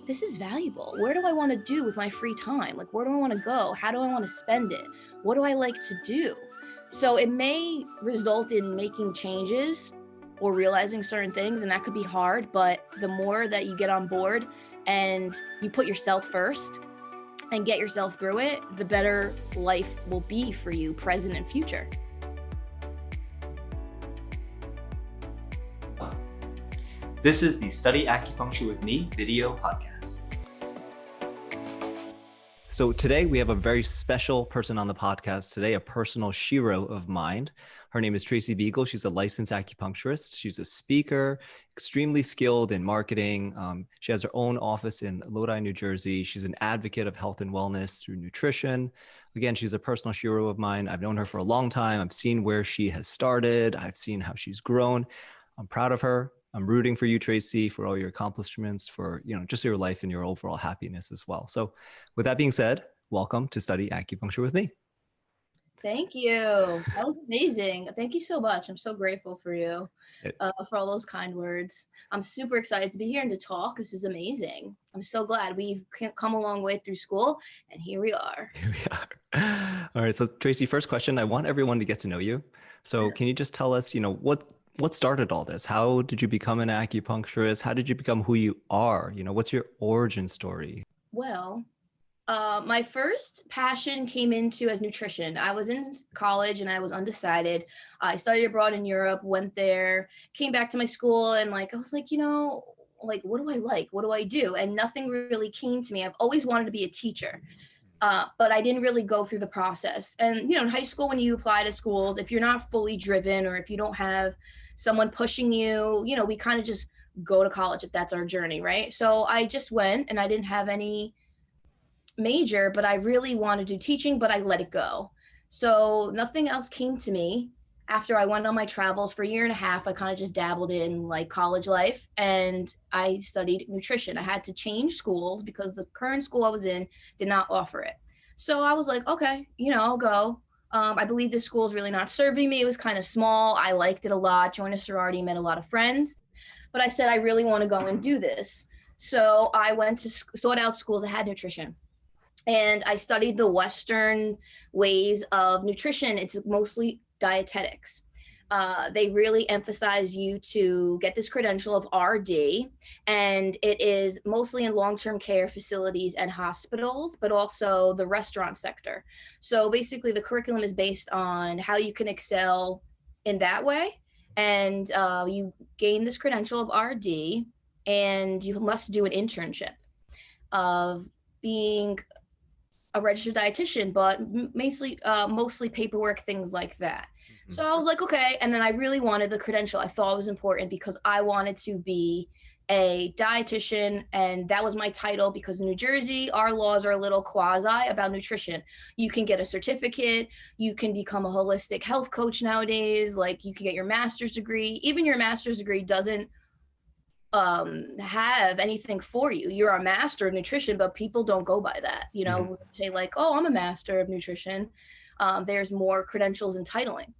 this is valuable. Where do I want to do with my free time? Like, where do I want to go? How do I want to spend it? What do I like to do? So it may result in making changes or realizing certain things, and that could be hard, but the more that you get on board and you put yourself first and get yourself through it, the better life will be for you, present and future. This is the Study Acupuncture with Me video podcast. So today we have a very special person on the podcast today, a personal shiro of mine. Her name is Tracy Biegel. She's a licensed acupuncturist. She's a speaker, extremely skilled in marketing. She has her own office in Lodi, New Jersey. She's an advocate of health and wellness through nutrition. Again, she's a personal shiro of mine. I've known her for a long time. I've seen where she has started. I've seen how she's grown. I'm proud of her. I'm rooting for you, Tracy, for all your accomplishments, for just your life and your overall happiness as well. So with that being said, welcome to Study Acupuncture with Me. Thank you. That was amazing. Thank you so much. I'm so grateful for you, for all those kind words. I'm super excited to be here and to talk. This is amazing. I'm so glad we've come a long way through school, and here we are. All right. So Tracy, first question, I want everyone to get to know you. So can you just tell us, what started all this? How did you become an acupuncturist? How did you become who you are? What's your origin story? Well, my first passion came into as nutrition. I was in college and I was undecided. I studied abroad in Europe, went there, came back to my school, and I was like, what do I like? What do I do? And nothing really came to me. I've always wanted to be a teacher. But I didn't really go through the process. And, in high school, when you apply to schools, if you're not fully driven or if you don't have someone pushing you, we kind of just go to college if that's our journey, right? So I just went and I didn't have any major, but I really wanted to do teaching, but I let it go. So nothing else came to me. After I went on my travels for a year and a half, I kind of just dabbled in college life, and I studied nutrition. I had to change schools because the current school I was in did not offer it. So I was like, okay, I'll go. I believe this school is really not serving me. It was kind of small. I liked it a lot, joined a sorority, met a lot of friends, but I said, I really want to go and do this. So I went to sort out schools that had nutrition. And I studied the Western ways of nutrition. It's mostly dietetics. They really emphasize you to get this credential of RD, and it is mostly in long-term care facilities and hospitals, but also the restaurant sector. So basically the curriculum is based on how you can excel in that way. And you gain this credential of RD, and you must do an internship of being a registered dietitian, but mostly paperwork, things like that. Mm-hmm. So I was like, okay. And then I really wanted the credential. I thought it was important because I wanted to be a dietitian, and that was my title, because in New Jersey, our laws are a little quasi about nutrition. You can get a certificate, you can become a holistic health coach nowadays, you can get your master's degree. Even your master's degree doesn't have anything for you. You're a master of nutrition, but people don't go by that. Mm-hmm. Say oh, I'm a master of nutrition. There's more credentials and titling.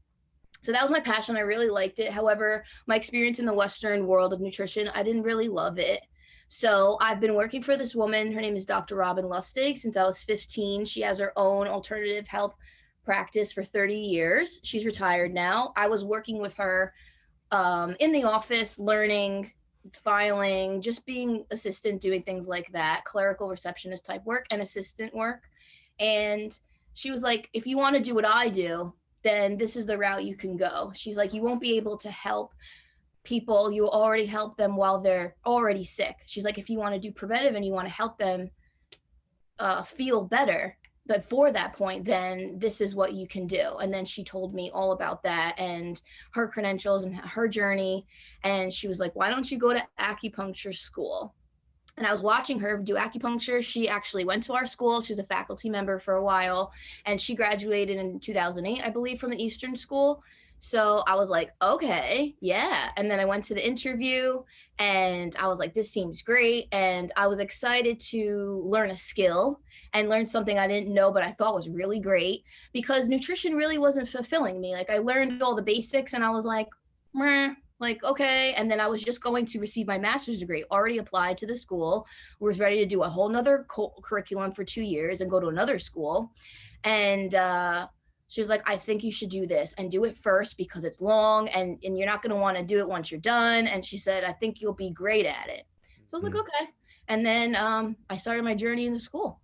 So that was my passion. I really liked it. However, my experience in the Western world of nutrition, I didn't really love it. So I've been working for this woman. Her name is Dr. Robin Lustig since I was 15. She has her own alternative health practice for 30 years. She's retired now. I was working with her in the office, learning, filing, just being assistant, doing things like that, clerical receptionist type work and assistant work. And she was like, if you want to do what I do, then this is the route you can go. She's like, you won't be able to help people. You already help them while they're already sick. She's like, if you want to do preventive and you want to help them feel better before that point, then this is what you can do. And then she told me all about that and her credentials and her journey. And she was like, why don't you go to acupuncture school? And I was watching her do acupuncture. She actually went to our school. She was a faculty member for a while, and she graduated in 2008, I believe, from the Eastern School. So I was like, okay, yeah. And then I went to the interview and I was like, this seems great. And I was excited to learn a skill and learn something I didn't know, but I thought was really great, because nutrition really wasn't fulfilling me. I learned all the basics and I was like, meh, like, okay. And then I was just going to receive my master's degree, already applied to the school, was ready to do a whole nother curriculum for 2 years and go to another school. And she was like, I think you should do this and do it first because it's long and you're not going to want to do it once you're done. And she said, I think you'll be great at it. So I was like, okay. And then I started my journey in the school.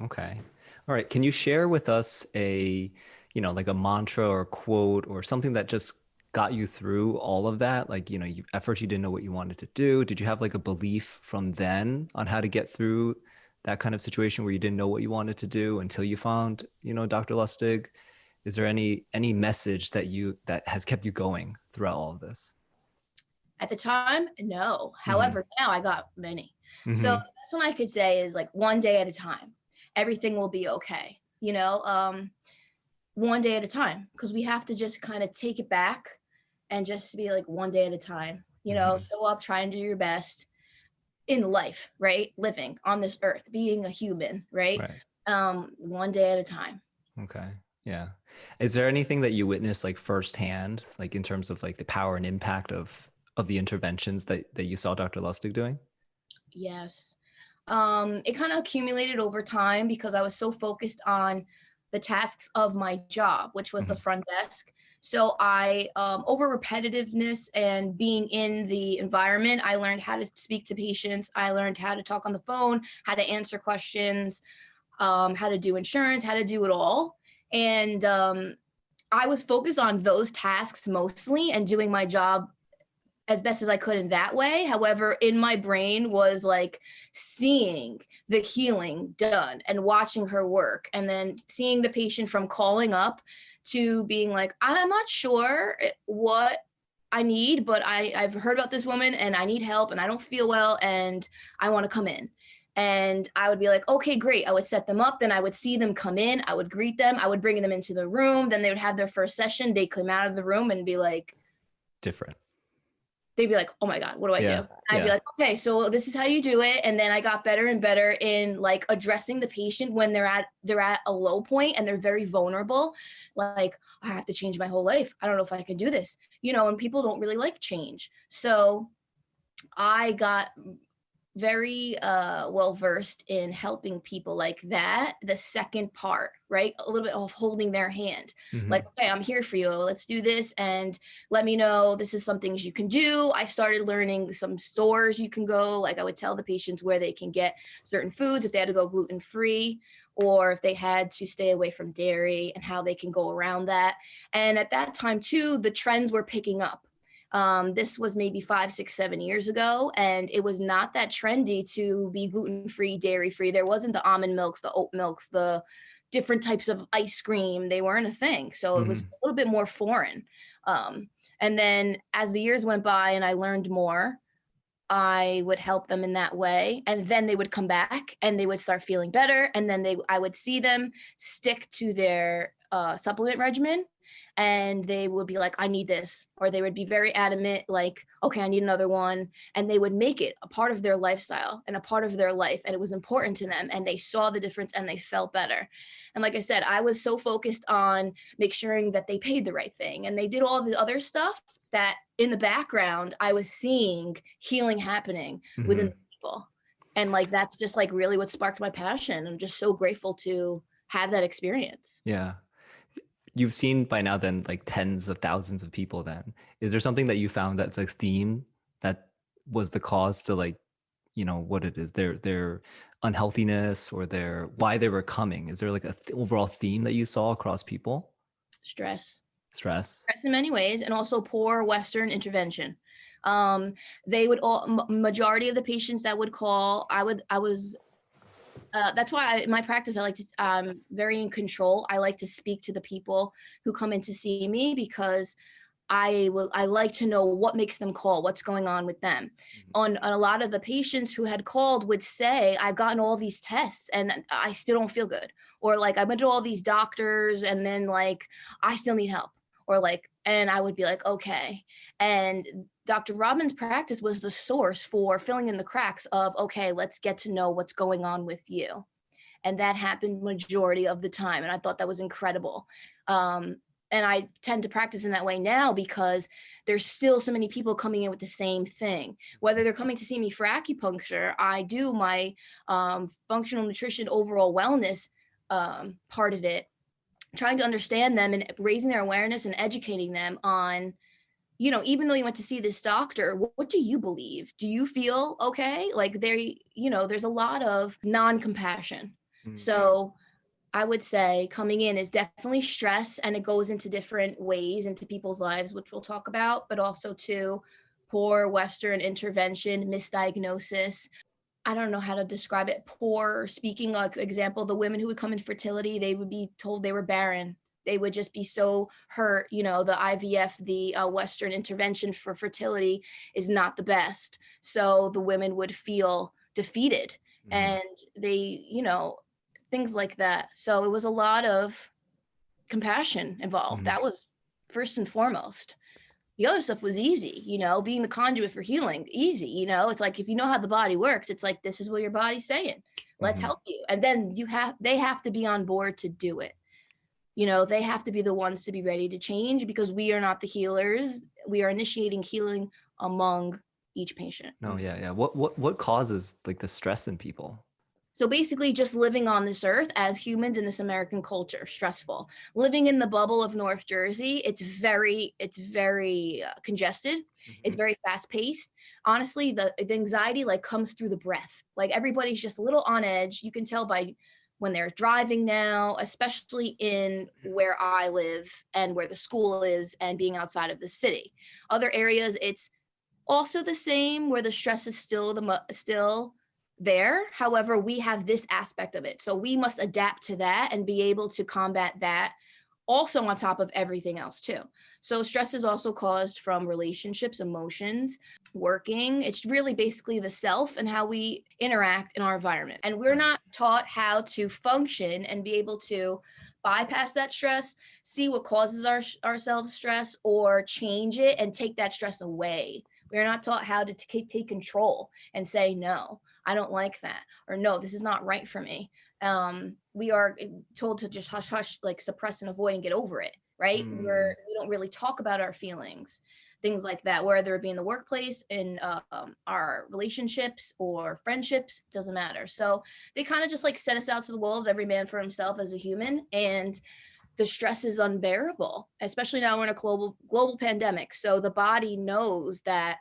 Okay. All right. Can you share with us like a mantra or quote or something that just got you through all of that? Like, at first you didn't know what you wanted to do. Did you have like a belief from then on how to get through that kind of situation where you didn't know what you wanted to do until you found, Dr. Lustig? Is there any message that has kept you going throughout all of this? At the time, no. However, now I got many. So Mm-hmm. that's what I could say is like one day at a time. Everything will be okay. One day at a time, because we have to just kind of take it back and just be like one day at a time, show up, try and do your best in life, right? Living on this earth, being a human, right? One day at a time. Okay. Yeah. Is there anything that you witnessed like firsthand, like in terms of like the power and impact of the interventions that you saw Dr. Lustig doing? Yes. It kind of accumulated over time because I was so focused on the tasks of my job, which was the front desk. So I, over repetitiveness and being in the environment, I learned how to speak to patients. I learned how to talk on the phone, how to answer questions, how to do insurance, how to do it all. And I was focused on those tasks mostly and doing my job as best as I could in that way. However, in my brain was like seeing the healing done and watching her work, and then seeing the patient from calling up to being like, I'm not sure what I need, but I've heard about this woman and I need help and I don't feel well and I want to come in. And I would be like, okay, great. I would set them up. Then I would see them come in. I would greet them. I would bring them into the room. Then they would have their first session. They'd come out of the room and be like, different. They'd be like, oh my God, what do I do? I'd be like, okay, so this is how you do it. And then I got better and better in like addressing the patient when they're at a low point and they're very vulnerable. Like, I have to change my whole life. I don't know if I can do this, and people don't really like change. So I got very well versed in helping people like that. The second part, right? A little bit of holding their hand. Like, okay, I'm here for you. Let's do this and let me know this is some things you can do. I started learning some stores you can go. Like I would tell the patients where they can get certain foods if they had to go gluten-free or if they had to stay away from dairy and how they can go around that. And at that time too, the trends were picking up. This was maybe 5, 6, 7 years ago, and it was not that trendy to be gluten-free, dairy-free. There wasn't the almond milks, the oat milks, the different types of ice cream. They weren't a thing. So it was a little bit more foreign. And then as the years went by and I learned more, I would help them in that way. And then they would come back and they would start feeling better. And then I would see them stick to their supplement regimen. And they would be like, I need this. Or they would be very adamant, like, okay, I need another one. And they would make it a part of their lifestyle and a part of their life. And it was important to them. And they saw the difference and they felt better. And like I said, I was so focused on making sure that they paid the right thing. And they did all the other stuff that in the background, I was seeing healing happening within the people. And like, that's just like really what sparked my passion. I'm just so grateful to have that experience. Yeah. You've seen by now then like tens of thousands of people then. Is there something that you found that's a theme that was the cause to like, what it is, their unhealthiness or why they were coming? Is there like a overall theme that you saw across people? Stress Stress in many ways, and also poor Western intervention. They would all, majority of the patients that would call, that's why in my practice, I like to, very in control. I like to speak to the people who come in to see me because I like to know what makes them call, what's going on with them. On a lot of the patients who had called would say, I've gotten all these tests and I still don't feel good. Or like, I went to all these doctors and then like, I still need help. Or like, and I would be like, okay. And Dr. Robin's practice was the source for filling in the cracks of, okay, let's get to know what's going on with you. And that happened majority of the time. And I thought that was incredible. And I tend to practice in that way now because there's still so many people coming in with the same thing. Whether they're coming to see me for acupuncture, I do my functional nutrition, overall wellness part of it, trying to understand them and raising their awareness and educating them on, you know, even though you went to see this doctor, what do you believe? Do you feel okay? Like there's a lot of non-compassion. So I would say coming in is definitely stress, and it goes into different ways into people's lives, which we'll talk about, but also to poor Western intervention, misdiagnosis. I don't know how to describe it. Poor speaking, like example, the women who would come in fertility, they would be told they were barren. They would just be so hurt. You know, the IVF, the Western intervention for fertility is not the best. So the women would feel defeated, and they, things like that. So it was a lot of compassion involved. That was first and foremost. The other stuff was easy, being the conduit for healing, easy. It's like, if you know how the body works, it's like, this is what your body's saying. Let's help you. And then they have to be on board to do it. They have to be the ones to be ready to change, because we are not the healers. We are initiating healing among each patient. No, yeah. What causes like the stress in people? So basically just living on this earth as humans in this American culture, stressful. Living in the bubble of North Jersey, it's very congested. It's very fast paced. Honestly, the anxiety like comes through the breath. Like everybody's just a little on edge. You can tell by when they're driving now, especially in where I live and where the school is and being outside of the city. Other areas, it's also the same, where the stress is still there. However, we have this aspect of it. So we must adapt to that and be able to combat that also on top of everything else too. So stress is also caused from relationships, emotions, working. It's really basically the self and how we interact in our environment. And we're not taught how to function and be able to bypass that stress, see what causes ourselves stress, or change it and take that stress away. We're not taught how to take control and say, no, I don't like that, or no, this is not right for me. We are told to just hush, like suppress and avoid and get over it, right? We don't really talk about our feelings, things like that, whether it be in the workplace, in our relationships or friendships, doesn't matter. So they kind of just like set us out to the wolves, every man for himself as a human. And the stress is unbearable, especially now we're in a global pandemic. So the body knows that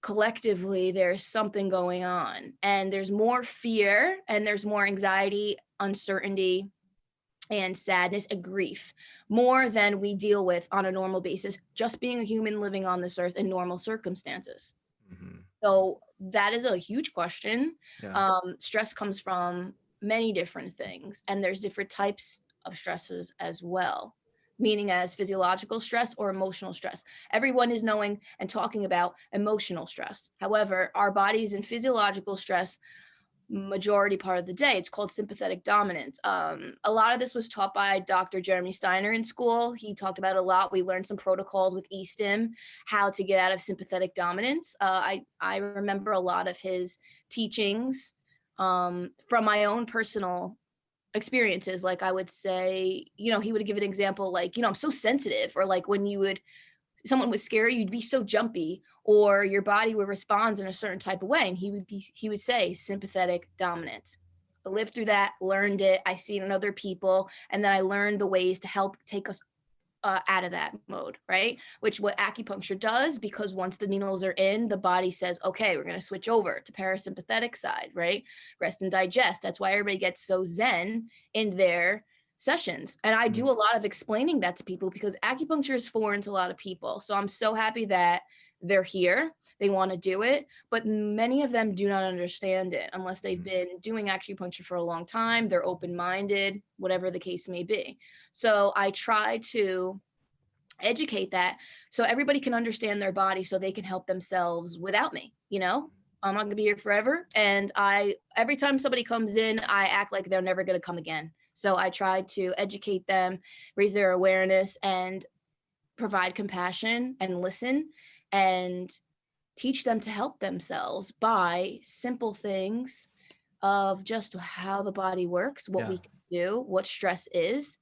collectively there's something going on, and there's more fear, and there's more anxiety, uncertainty, and sadness and grief, more than we deal with on a normal basis, just being a human living on this earth in normal circumstances. So that is a huge question. Stress comes from many different things, and there's different types of stresses as well, meaning as physiological stress or emotional stress. Everyone is knowing and talking about emotional stress. However, our bodies in physiological stress majority part of the day. It's called sympathetic dominance. A lot of this was taught by Dr. Jeremy Steiner in school. He talked about it a lot. We learned some protocols with eStim, how to get out of sympathetic dominance. I remember a lot of his teachings from my own personal experiences. Like I would say, he would give an example like, I'm so sensitive, or like when someone would scare you, you'd be so jumpy, or your body would respond in a certain type of way. And he would say sympathetic dominance. I lived through that, learned it. I see it in other people. And then I learned the ways to help take us out of that mode, right? Which what acupuncture does, because once the needles are in, the body says, okay, we're going to switch over to parasympathetic side, right? Rest and digest. That's why everybody gets so zen in their sessions. And I do a lot of explaining that to people, because acupuncture is foreign to a lot of people. So I'm so happy that they're here. They want to do it, but many of them do not understand it unless they've been doing acupuncture for a long time. They're open-minded, whatever the case may be. So I try to educate that so everybody can understand their body, so they can help themselves without me. I'm not going to be here forever. And every time somebody comes in, I act like they're never going to come again. So I try to educate them, raise their awareness, and provide compassion and listen, and teach them to help themselves by simple things of just how the body works, what we can do, what stress is,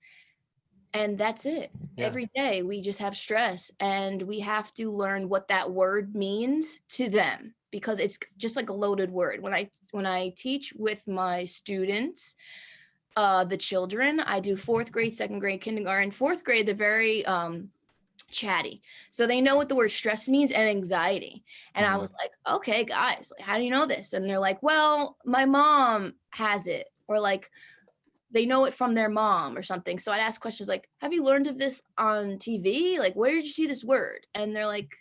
And that's it. Yeah. Every day we just have stress, and we have to learn what that word means to them, because it's just like a loaded word. When I teach with my students, the children, I do fourth grade, second grade, kindergarten. Fourth grade, they're very chatty. So they know what the word stress means and anxiety. And I was like, okay, guys, like, how do you know this? And they're like, well, my mom has it. Or like, they know it from their mom or something. So I'd ask questions like, have you learned of this on TV? Like, where did you see this word? And they're like,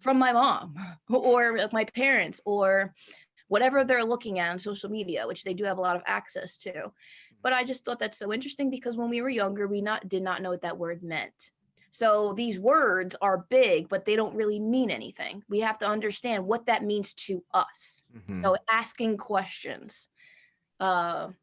from my mom or like my parents or whatever they're looking at on social media, which they do have a lot of access to. But I just thought that's so interesting, because when we were younger, we did not know what that word meant. So these words are big, but they don't really mean anything. We have to understand what that means to us. So asking questions. So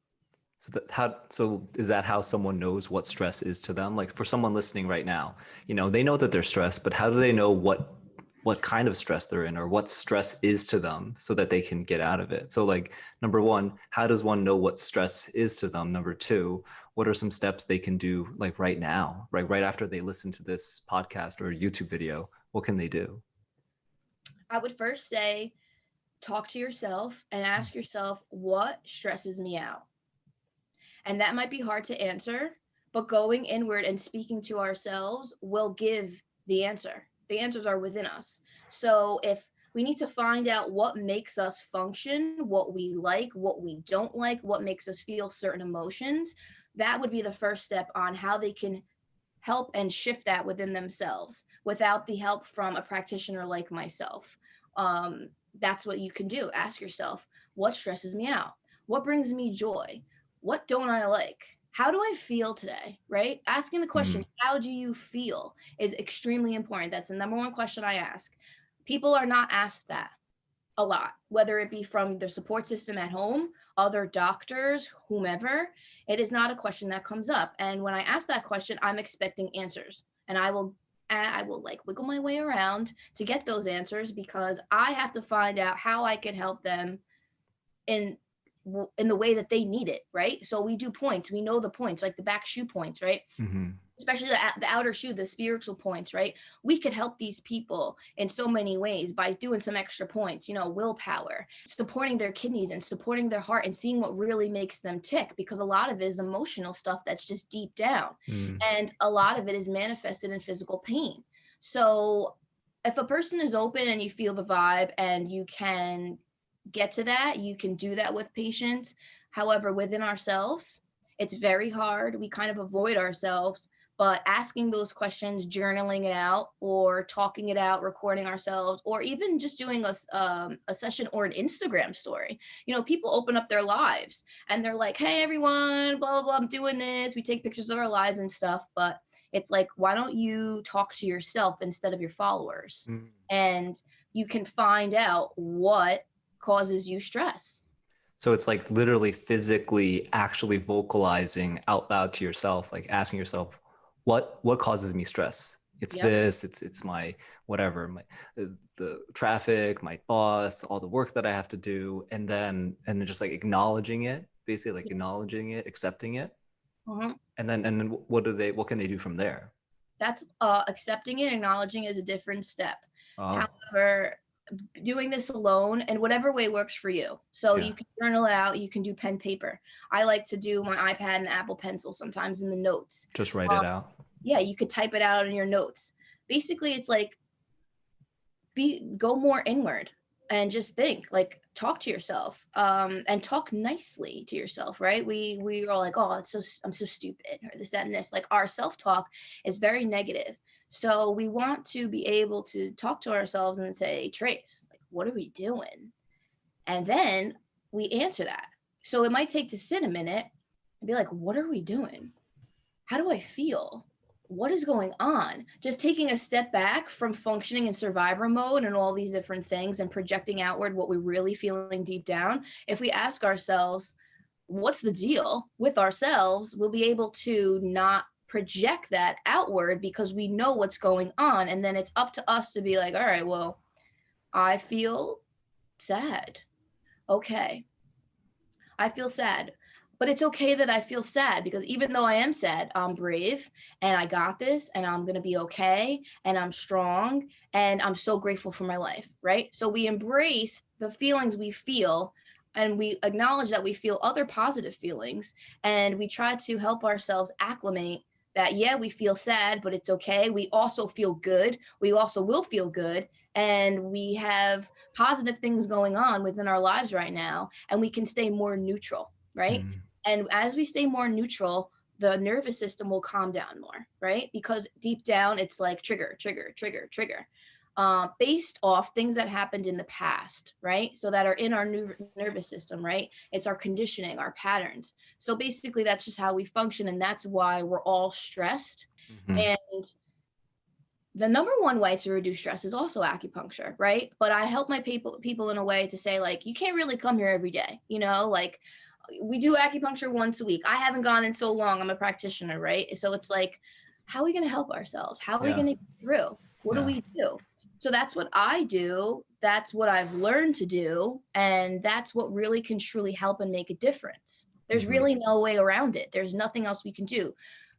is that how someone knows what stress is to them? Like for someone listening right now, they know that they're stressed, but how do they know what kind of stress they're in or what stress is to them so that they can get out of it? So like, number one, how does one know what stress is to them? Number two, what are some steps they can do like right now, right after they listen to this podcast or YouTube video? What can they do? I would first say, talk to yourself and ask yourself, what stresses me out? And that might be hard to answer, but going inward and speaking to ourselves will give the answer. The answers are within us. So if we need to find out what makes us function, what we like, what we don't like, what makes us feel certain emotions, that would be the first step on how they can help and shift that within themselves without the help from a practitioner like myself. That's what you can do. Ask yourself, what stresses me out? What brings me joy? What don't I like? How do I feel today? Right? Asking the question, how do you feel, is extremely important. That's the number one question I ask. People are not asked that a lot, whether it be from their support system at home, other doctors, whomever. It is not a question that comes up. And when I ask that question, I'm expecting answers. And I will like wiggle my way around to get those answers, because I have to find out how I could help them in the way that they need it, right? So we do points. We know the points, like the back shoe points, right? Especially the outer shoe, the spiritual points, right? We could help these people in so many ways by doing some extra points, willpower, supporting their kidneys and supporting their heart and seeing what really makes them tick, because a lot of it is emotional stuff that's just deep down. And a lot of it is manifested in physical pain. So if a person is open and you feel the vibe and you can get to that, you can do that with patients. However, within ourselves, it's very hard. We kind of avoid ourselves, but asking those questions, journaling it out or talking it out, recording ourselves, or even just doing a session or an Instagram story. People open up their lives and they're like, hey, everyone, blah, blah, blah, I'm doing this. We take pictures of our lives and stuff, but it's like, why don't you talk to yourself instead of your followers? And you can find out what causes you stress. So it's like literally physically actually vocalizing out loud to yourself, like asking yourself, what causes me stress? It's this, it's my whatever, the traffic, my boss, all the work that I have to do, and then just like acknowledging it, basically like acknowledging it, accepting it. And then what can they do from there? That's accepting it, acknowledging is a different step. However, doing this alone in whatever way works for you. So you can journal it out. You can do pen paper. I like to do my iPad and Apple Pencil sometimes in the notes. Just write it out. Yeah, you could type it out in your notes. Basically, it's like go more inward and just think, like talk to yourself, and talk nicely to yourself, right? We are like, oh, I'm so stupid, or this, that, and this. Like our self-talk is very negative. So we want to be able to talk to ourselves and say, Trace, like, what are we doing? And then we answer that. So it might take to sit a minute and be like, what are we doing? How do I feel? What is going on? Just taking a step back from functioning in survivor mode and all these different things and projecting outward what we're really feeling deep down. If we ask ourselves, what's the deal with ourselves, we'll be able to not project that outward because we know what's going on. And then it's up to us to be like, all right, well, I feel sad. Okay. I feel sad. But it's okay that I feel sad, because even though I am sad, I'm brave and I got this and I'm going to be okay and I'm strong and I'm so grateful for my life, right? So we embrace the feelings we feel and we acknowledge that we feel other positive feelings, and we try to help ourselves acclimate that, yeah, we feel sad, but it's okay. We also feel good. We also will feel good. And we have positive things going on within our lives right now, and we can stay more neutral, right? Mm. And as we stay more neutral, the nervous system will calm down more, right? Because deep down, it's like trigger, trigger, trigger, trigger, based off things that happened in the past, right? So that are in our nervous system, right? It's our conditioning, our patterns. So basically, that's just how we function. And that's why we're all stressed. Mm-hmm. And the number one way to reduce stress is also acupuncture, right? But I help my people in a way to say, like, you can't really come here every day, like we do acupuncture once a week. I haven't gone in so long. I'm a practitioner, right? So it's like, how are we going to help ourselves? How are we Yeah. going to get through? What do Yeah. we do? So that's what I do. That's what I've learned to do. And that's what really can truly help and make a difference. There's Mm-hmm. really no way around it. There's nothing else we can do.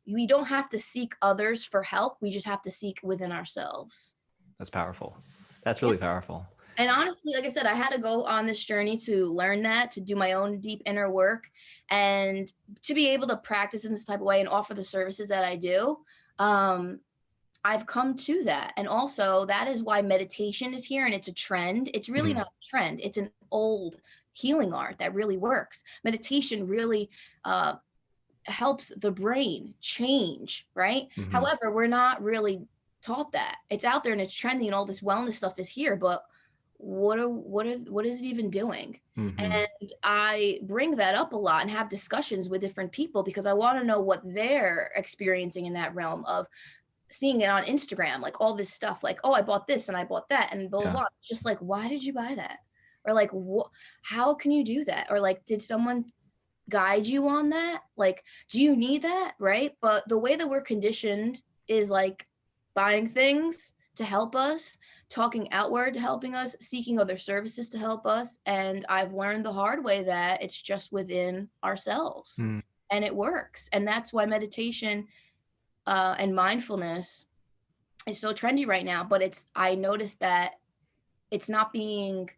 We don't have to seek others for help. We just have to seek within ourselves. That's powerful. That's really powerful. And honestly, like I said, I had to go on this journey to learn that, to do my own deep inner work, and to be able to practice in this type of way and offer the services that I do. I've come to that. And also, that is why meditation is here, and it's a trend. It's really not a trend. It's an old healing art that really works. Meditation really helps the brain change, right? Mm-hmm. However, we're not really taught that. It's out there and it's trendy and all this wellness stuff is here, but what is it even doing? Mm-hmm. And I bring that up a lot and have discussions with different people, because I want to know what they're experiencing in that realm of seeing it on Instagram, like all this stuff, like, oh, I bought this and I bought that and blah, blah, blah. Just like, why did you buy that? Or like, how can you do that? Or like, did someone guide you on that? Like, do you need that? Right? But the way that we're conditioned is like buying things to help us, talking outward to helping us, seeking other services to help us. And I've learned the hard way that it's just within ourselves and it works. And that's why meditation and mindfulness is so trendy right now. But I noticed that it's not being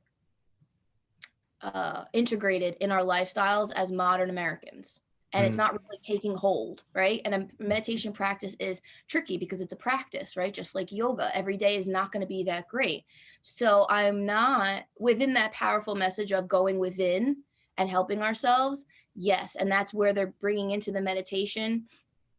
integrated in our lifestyles as modern Americans. And it's not really taking hold, right? And a meditation practice is tricky because it's a practice, right? Just like yoga, every day is not going to be that great. So I'm not within that powerful message of going within and helping ourselves. Yes. And that's where they're bringing into the meditation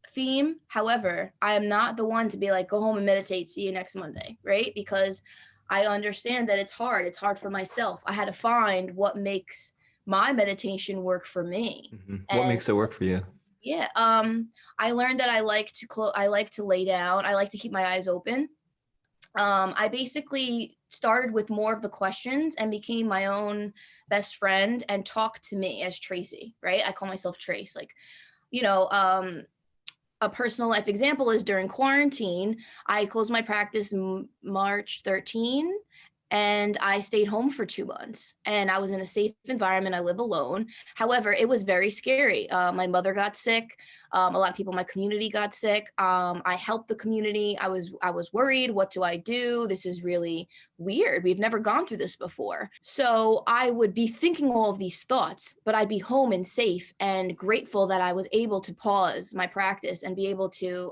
theme. However, I am not the one to be like, go home and meditate, see you next Monday, right? Because I understand that it's hard. It's hard for myself. I had to find what makes my meditation work for me. Mm-hmm. What makes it work for you? Yeah. I learned that I like to lay down. I like to keep my eyes open. I basically started with more of the questions and became my own best friend and talked to me as Tracy, right? I call myself Trace. Like, a personal life example is during quarantine, I closed my practice March 13, and I stayed home for 2 months, and I was in a safe environment. I live alone. However, it was very scary. My mother got sick. A lot of people in my community got sick. I helped the community. I was worried. What do I do? This is really weird. We've never gone through this before. So I would be thinking all of these thoughts, but I'd be home and safe and grateful that I was able to pause my practice and be able to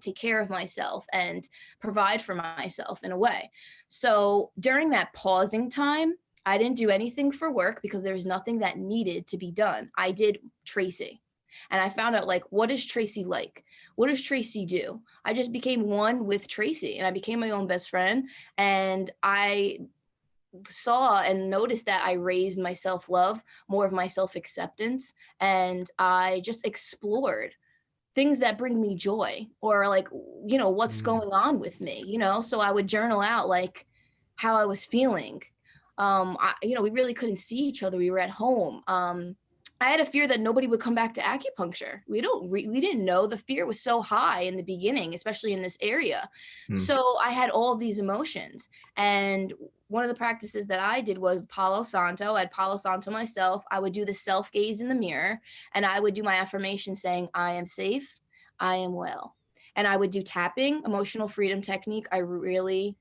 take care of myself and provide for myself in a way. So during that pausing time, I didn't do anything for work because there was nothing that needed to be done. I did Tracy. And I found out, like, what is Tracy like? What does Tracy do? I just became one with Tracy, and I became my own best friend. And I saw and noticed that I raised my self-love, more of my self-acceptance. And I just explored things that bring me joy, or like, what's going on with me, So I would journal out like how I was feeling. We really couldn't see each other. We were at home. I had a fear that nobody would come back to acupuncture. We didn't know. The fear was so high in the beginning, especially in this area. So I had all of these emotions, and one of the practices that I did was Palo Santo. I'd Palo Santo myself. I would do the self gaze in the mirror, and I would do my affirmation saying, I am safe, I am well. And I would do tapping, emotional freedom technique. I really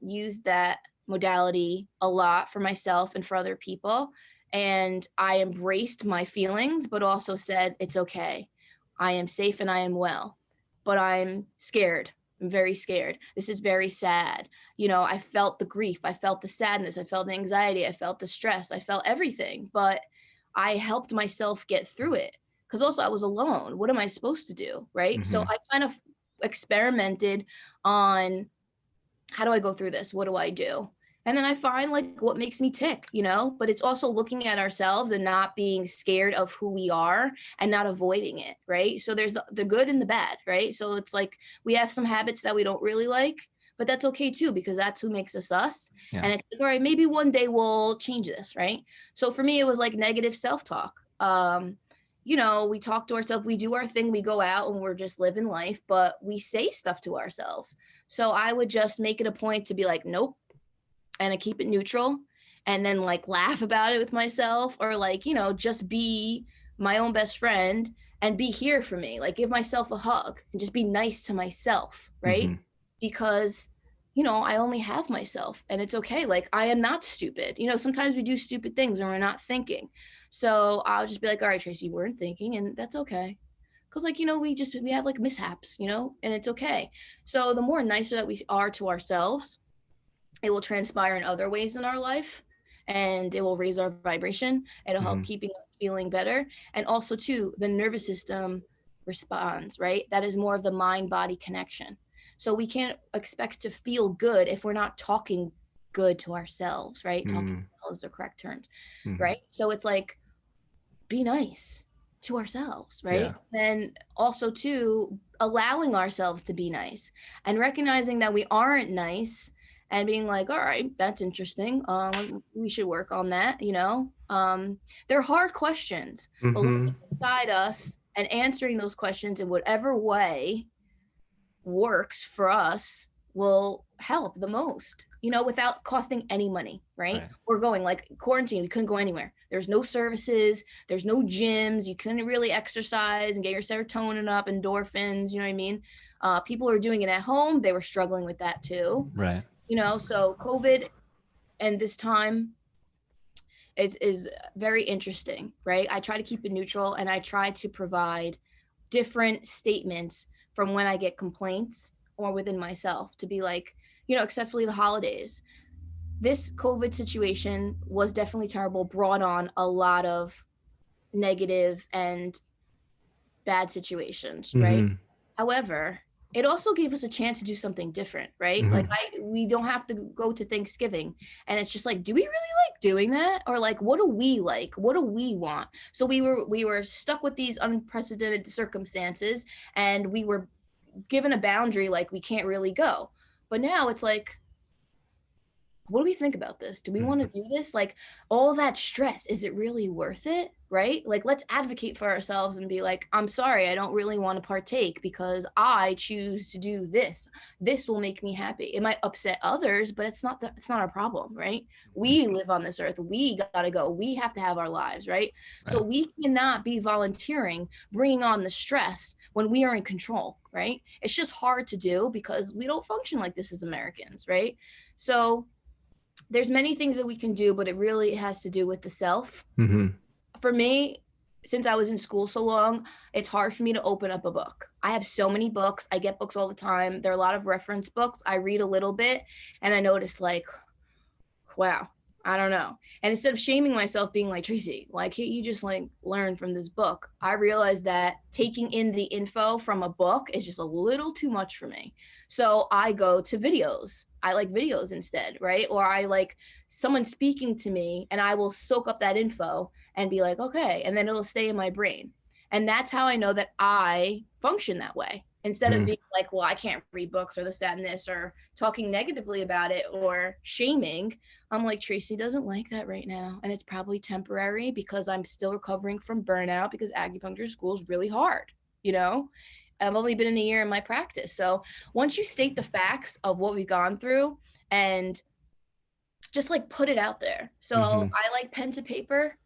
used that modality a lot for myself and for other people. And I embraced my feelings, but also said, it's okay. I am safe and I am well, but I'm scared. I'm very scared. This is very sad. You know, I felt the grief. I felt the sadness. I felt the anxiety. I felt the stress. I felt everything, but I helped myself get through it because also I was alone. What am I supposed to do? Right. So I kind of experimented on how do I go through this? What do I do? And then I find like what makes me tick, you know, but it's also looking at ourselves and not being scared of who we are and not avoiding it. Right. So there's the good and the bad. Right. So it's like we have some habits that we don't really like, but that's okay too, because that's who makes us us. Yeah. And it's like, all right, maybe one day we'll change this. Right. So for me, it was like negative self-talk. You know, we talk to ourselves, we do our thing, we go out and we're just living life, but we say stuff to ourselves. So I would just make it a point to be like, nope. And I keep it neutral and then like laugh about it with myself or like, you know, just be my own best friend and be here for me. Like give myself a hug and just be nice to myself. Right. Because, you know, I only have myself and it's okay. Like I am not stupid. You know, sometimes we do stupid things and we're not thinking. So I'll just be like, all right, Tracy, you weren't thinking and that's okay. Cause like, you know, we have like mishaps, you know, and it's okay. So the more nicer that we are to ourselves, it will transpire in other ways in our life and it will raise our vibration. It'll help keeping us feeling better. And also too, the nervous system responds, right? That is more of the mind body connection. So we can't expect to feel good if we're not talking good to ourselves, right? Talking is the correct terms, right? So it's like, be nice to ourselves, right? Yeah. And also too, allowing ourselves to be nice and recognizing that we aren't nice and being like, all right, that's interesting. We should work on that, you know? They're hard questions, but looking inside us and answering those questions in whatever way works for us will help the most, you know, without costing any money, right? We're going like quarantine, we couldn't go anywhere. There's no services, there's no gyms, you couldn't really exercise and get your serotonin up, endorphins, you know what I mean? People are doing it at home, they were struggling with that too. Right. You know, so COVID and this time is very interesting, right? I try to keep it neutral and I try to provide different statements from when I get complaints or within myself to be like, you know, except for the holidays. This COVID situation was definitely terrible, brought on a lot of negative and bad situations, right? However, it also gave us a chance to do something different, right? Like we don't have to go to Thanksgiving and it's just like, do we really like doing that? Or like, what do we like? What do we want? So we were stuck with these unprecedented circumstances and we were given a boundary, like we can't really go. But now it's like, what do we think about this? Do we want to do this? Like all that stress, is it really worth it? Right? Like let's advocate for ourselves and be like, I'm sorry, I don't really want to partake because I choose to do this. This will make me happy. It might upset others, but it's not our problem, right? We live on this earth. We gotta go. We have to have our lives, right? So we cannot be volunteering, bringing on the stress when we are in control, right? It's just hard to do because we don't function like this as Americans, right? So there's many things that we can do, but it really has to do with the self. For me, since I was in school so long, it's hard for me to open up a book. I have so many books. I get books all the time. There are a lot of reference books. I read a little bit and I notice like, wow, I don't know. And instead of shaming myself being like, Tracy, why can't you just like learn from this book? I realized that taking in the info from a book is just a little too much for me. So I go to videos. I like videos instead, right? Or I like someone speaking to me and I will soak up that info and be like, okay, and then it'll stay in my brain. And that's how I know that I function that way. Instead of being like, well, I can't read books or this, that, and this, or talking negatively about it or shaming, I'm like, Tracy doesn't like that right now. And it's probably temporary because I'm still recovering from burnout because acupuncture school is really hard, you know? I've only been in a year in my practice. So once you state the facts of what we've gone through and just like put it out there. So Mm-hmm. I like pen to paper.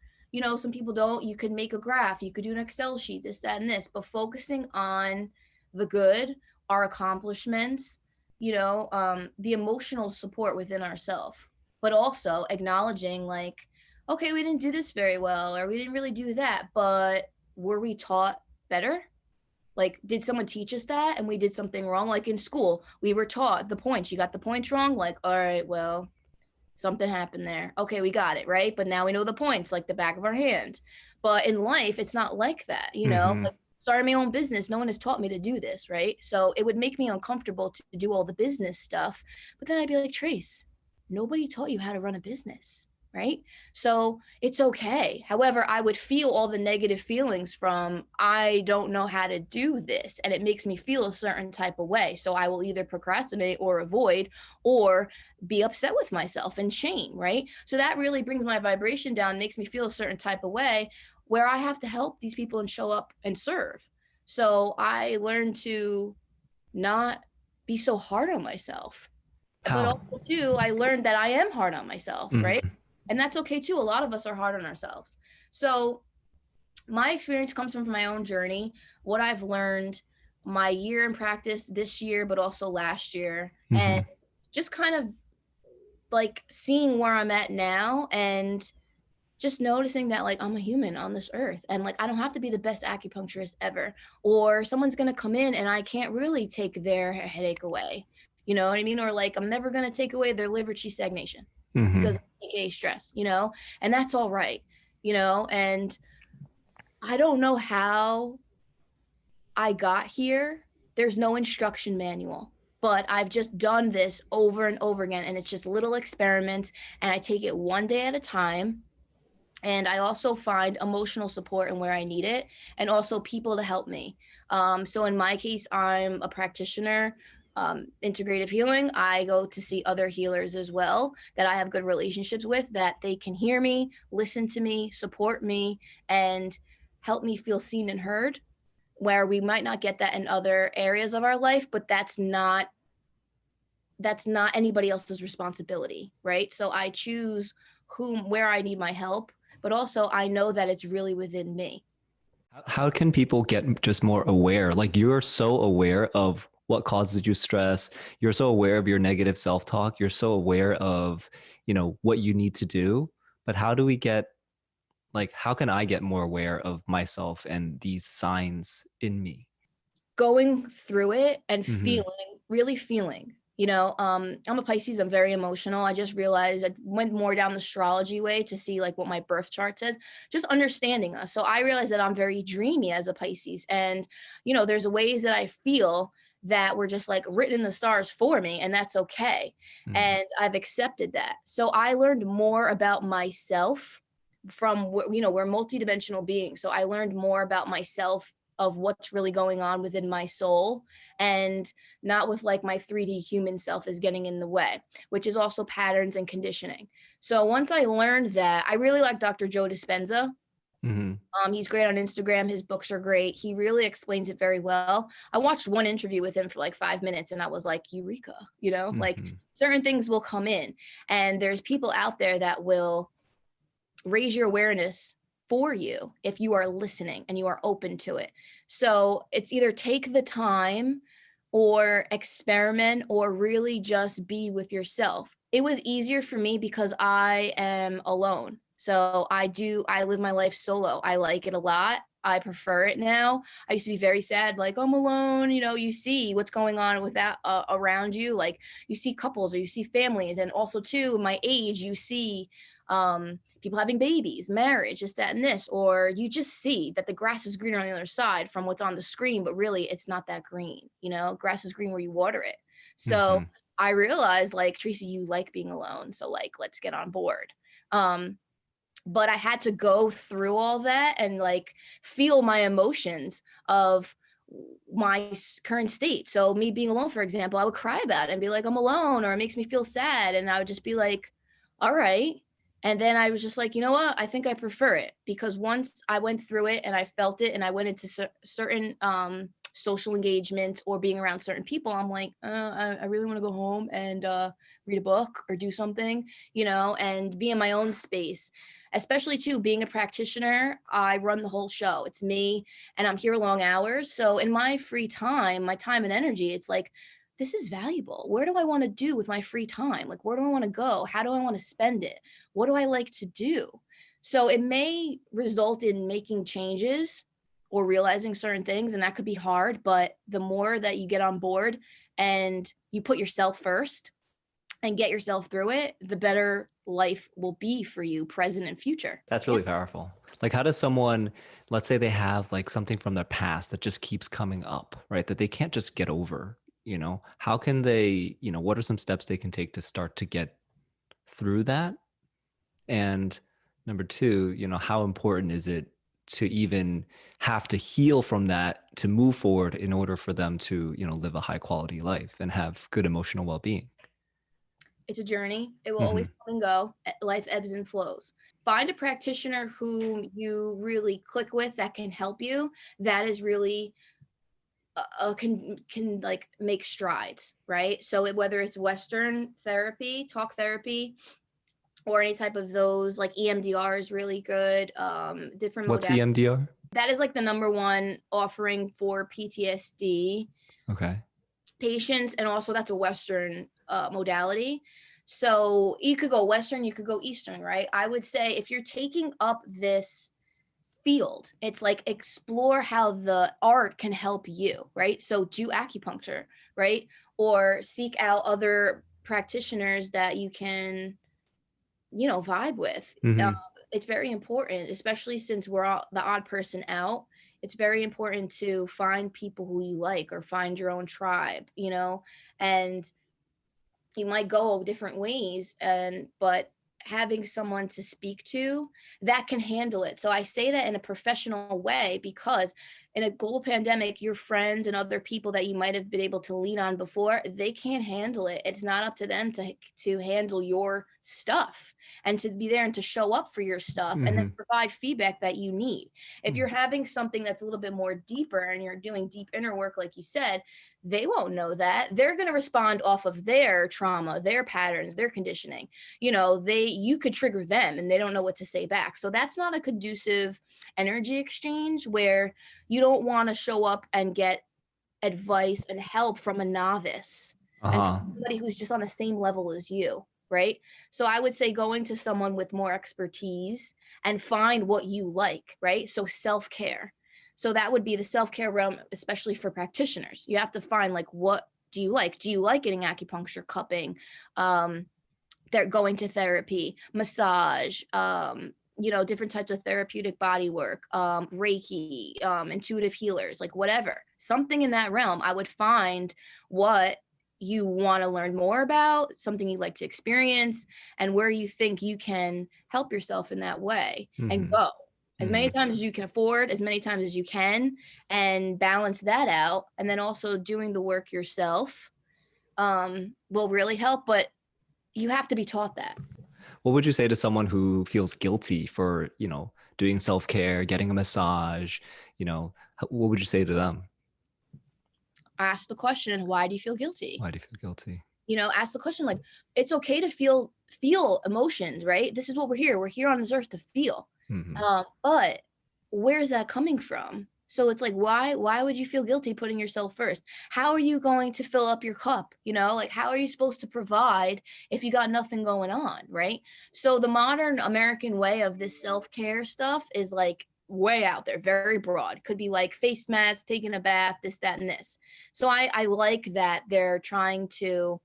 Some people don't. You could make a graph, you could do an Excel sheet, this, that, and this, but focusing on the good, our accomplishments, the emotional support within ourselves, but also acknowledging like, okay, we didn't do this very well, or we didn't really do that, but were we taught better? Like, did someone teach us that and we did something wrong? Like in school, we were taught the points. You got the points wrong. Like, all right, well, something happened there. Okay, we got it, right? But now we know the points like the back of our hand. But in life, it's not like that, Mm-hmm. Like starting my own business, no one has taught me to do this, right? So it would make me uncomfortable to do all the business stuff. But then I'd be like, Trace, nobody taught you how to run a business, right? So it's okay. However, I would feel all the negative feelings from, I don't know how to do this. And it makes me feel a certain type of way. So I will either procrastinate or avoid, or be upset with myself and shame, right? So that really brings my vibration down, makes me feel a certain type of way where I have to help these people and show up and serve. So I learned to not be so hard on myself. But How? also too, I learned that I am hard on myself, right? Mm-hmm. And that's okay too. A lot of us are hard on ourselves. So my experience comes from my own journey, what I've learned my year in practice this year, but also last year, Mm-hmm. and just kind of like seeing where I'm at now, and just noticing that like I'm a human on this earth, and like I don't have to be the best acupuncturist ever, or someone's going to come in and I can't really take their headache away. You know what I mean? Or like I'm never going to take away their liver qi stagnation Mm-hmm. because aka stress, and that's all right, and I don't know how I got here. There's no instruction manual, but I've just done this over and over again, and it's just little experiments, and I take it one day at a time. And I also find emotional support in where I need it, and also people to help me. So in my case, I'm a practitioner, integrative healing. I go to see other healers as well that I have good relationships with, that they can hear me, listen to me, support me, and help me feel seen and heard, where we might not get that in other areas of our life, but that's not anybody else's responsibility, right? So I choose where I need my help, but also I know that it's really within me. How can people get just more aware? Like, you're so aware of what causes you stress. You're so aware of your negative self-talk. You're so aware of, what you need to do. But how do we get, like, how can I get more aware of myself and these signs in me? Going through it and Mm-hmm. feeling, really feeling. I'm a Pisces. I'm very emotional. I just realized I went more down the astrology way to see like what my birth chart says, just understanding us. So I realized that I'm very dreamy as a Pisces, and there's ways that I feel that were just like written in the stars for me, and that's okay. Mm-hmm. And I've accepted that. So I learned more about myself from, we're multidimensional beings. So I learned more about myself, of what's really going on within my soul, and not with like my 3D human self is getting in the way, which is also patterns and conditioning. So once I learned that, I really like Dr. Joe Dispenza. Mm-hmm. He's great on Instagram. His books are great. He really explains it very well. I watched one interview with him for like 5 minutes and I was like, Eureka, like Mm-hmm. certain things will come in, and there's people out there that will raise your awareness for you if you are listening and you are open to it. So it's either take the time or experiment, or really just be with yourself. It was easier for me because I am alone. So I live my life solo. I like it a lot. I prefer it now. I used to be very sad, like I'm alone. You see what's going on with that around you. Like you see couples or you see families, and also too, my age, you see people having babies, marriage, this, that, and this, or you just see that the grass is greener on the other side from what's on the screen, but really it's not that green. Grass is green where you water it. So Mm-hmm. I realized, like, Tracy, you like being alone, so like let's get on board. But I had to go through all that and like feel my emotions of my current state. So me being alone, for example, I would cry about it and be like, I'm alone, or it makes me feel sad, and I would just be like, all right. And then I was just like, you know what? I think I prefer it, because once I went through it and I felt it and I went into certain social engagement or being around certain people, I'm like, I really want to go home and read a book or do something, and be in my own space. Especially too, being a practitioner, I run the whole show. It's me, and I'm here long hours. So in my free time, my time and energy, it's like, this is valuable. Where do I want to do with my free time? Like, where do I want to go? How do I want to spend it? What do I like to do? So it may result in making changes or realizing certain things, and that could be hard, but the more that you get on board and you put yourself first and get yourself through it, the better life will be for you, present and future. That's really powerful. Like, how does someone, let's say they have like something from their past that just keeps coming up, right? That they can't just get over, how can they, what are some steps they can take to start to get through that? And number two, how important is it to even have to heal from that to move forward in order for them to, live a high quality life and have good emotional well-being? It's a journey. It will Mm-hmm. always come and go. Life ebbs and flows. Find a practitioner who you really click with that can help you. That is really can like make strides, right? So whether it's Western therapy, talk therapy, or any type of those, like EMDR is really good. Different What's modalities. EMDR? That is like the number one offering for PTSD Okay. patients, and also that's a Western modality. So you could go Western, you could go Eastern, right? I would say if you're taking up this field, it's like explore how the art can help you, right? So do acupuncture, right? Or seek out other practitioners that you can, vibe with. Mm-hmm. It's very important, especially since we're all the odd person out. It's very important to find people who you like or find your own tribe, and you might go different ways, but having someone to speak to that can handle it. So I say that in a professional way, because in a global pandemic, your friends and other people that you might have been able to lean on before, they can't handle it. It's not up to them to handle your stuff and to be there and to show up for your stuff and then Mm-hmm. provide feedback that you need. If you're having something that's a little bit more deeper and you're doing deep inner work, like you said, they won't know that. They're going to respond off of their trauma, their patterns, their conditioning. You could trigger them and they don't know what to say back. So that's not a conducive energy exchange, where you don't want to show up and get advice and help from a novice and Uh-huh. from somebody who's just on the same level as you, right? So I would say going to someone with more expertise and find what you like, right? So self-care. So that would be the self-care realm, especially for practitioners. You have to find, like, what do you like? Do you like getting acupuncture, cupping, they're going to therapy, massage, different types of therapeutic body work, Reiki, intuitive healers, like whatever, something in that realm. I would find what you want to learn more about, something you'd like to experience, and where you think you can help yourself in that way, and Mm-hmm. go as many Mm-hmm. times as you can afford, as many times as you can, and balance that out. And then also doing the work yourself will really help, but you have to be taught that. What would you say to someone who feels guilty for, doing self-care, getting a massage, what would you say to them? Ask the question, why do you feel guilty? Why do you feel guilty? Ask the question, like, it's okay to feel emotions, right? This is what we're here on this earth to feel. Mm-hmm. But where's that coming from? So it's like, why would you feel guilty putting yourself first? How are you going to fill up your cup? Like, how are you supposed to provide if you got nothing going on, right? So the modern American way of this self-care stuff is like way out there, very broad. Could be like face masks, taking a bath, this, that, and this. So I like that they're trying to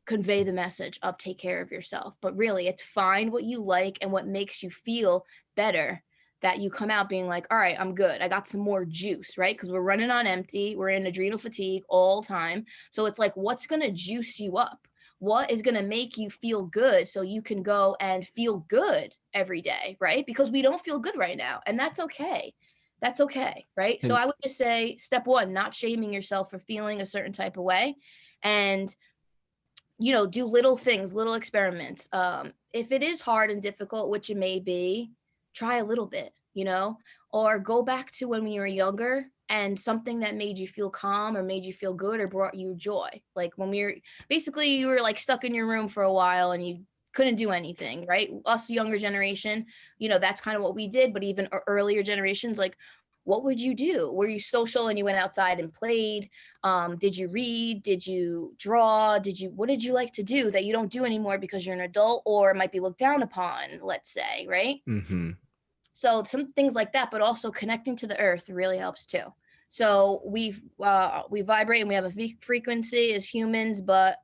convey the message of take care of yourself, but really it's find what you like and what makes you feel better, that you come out being like, all right, I'm good, I got some more juice, right? Because we're running on empty, we're in adrenal fatigue all time. So it's like, what's going to juice you up? What is going to make you feel good so you can go and feel good every day, right? Because we don't feel good right now, and that's okay. That's okay, right? So And I would just say step one, not shaming yourself for feeling a certain type of way, and do little things, little experiments. If it is hard and difficult, which it may be, try a little bit, or go back to when we were younger and something that made you feel calm or made you feel good or brought you joy. Like when you were like stuck in your room for a while and you couldn't do anything, right? Us younger generation, that's kind of what we did. But even earlier generations, like, what would you do? Were you social and you went outside and played? Did you read? Did you draw? What did you like to do that you don't do anymore because you're an adult or might be looked down upon, let's say, right? Mm-hmm. So some things like that, but also connecting to the earth really helps too. So we vibrate and we have a frequency as humans, but